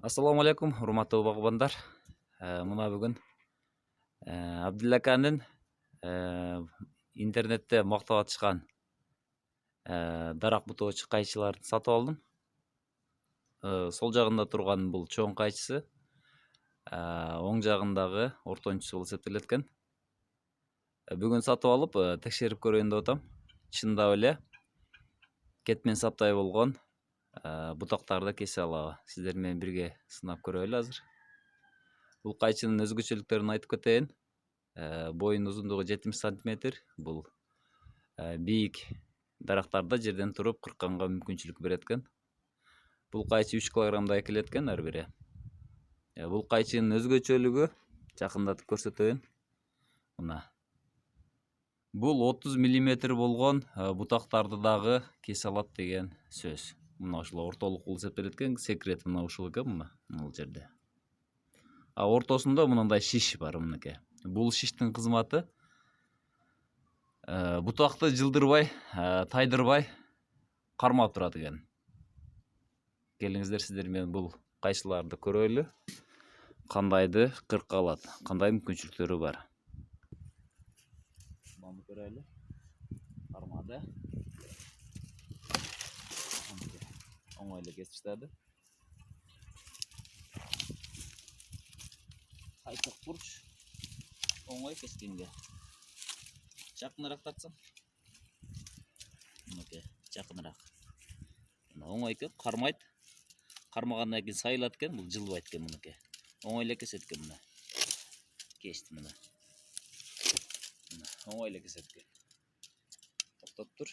Ассаламу алейкум, урматтуу багбандар. Мына бүгүн Абдилла аканын интернетте мактап атышкан дарак бутоочу кайчыларды сатып алдым. Сол жагында турган бул чоң кайчысы, оң жагындагы ортончусу болуп эсептелет экен. Бүгүн сатып алып текшерип көрөйүн деп атам. Чындап эле кетмен саптай болгон бутактарды кесе алабы. Сиздер менен бирге сынап көрөлү азыр. Бул кайчынын өзгөчөлүктөрүн айтып кетейин. Боюнун узундугу 70 сантиметр. Бул бийик дарактарда жерден туруп кыркканга мүмкүнчүлүк берет экен. Бул кайчы 3 килограммдай келет экен ар бири. Бул кайчынын өзгөчөлүгү жакындатып көрсөтөйүн. Мына. Бул 30 мм болгон бутактарды дагы кесе алат деген сөз. Мына ушул ортолук болуп эсептелет экен. Секрет мына ушул экен, мына бул жерде. Ортосунда мындай шиш бар мынакей. Бул шиштин кызматы бутакты жылдырбай, тайдырбай кармап турат экен. Келиңиздер сиздер менен бул кайчыларды көрөлү. Кандайды кырка алат, кандай мүмкүнчүлүктөрү бар. Муну көрөлү. Кармады. Оңой эле кесип таштады. Кайтак бурч. Оңой кескенге. Жакыныраак тартсам. Мынакей, жакыныраак. Оңой экен, кармайт. Кармагандан кийин сайылат экен, бул жылбайт экен мынакей. Оңой эле кесет экен мына. Кести мына. Оңой эле кесет экен. Токтоп тур.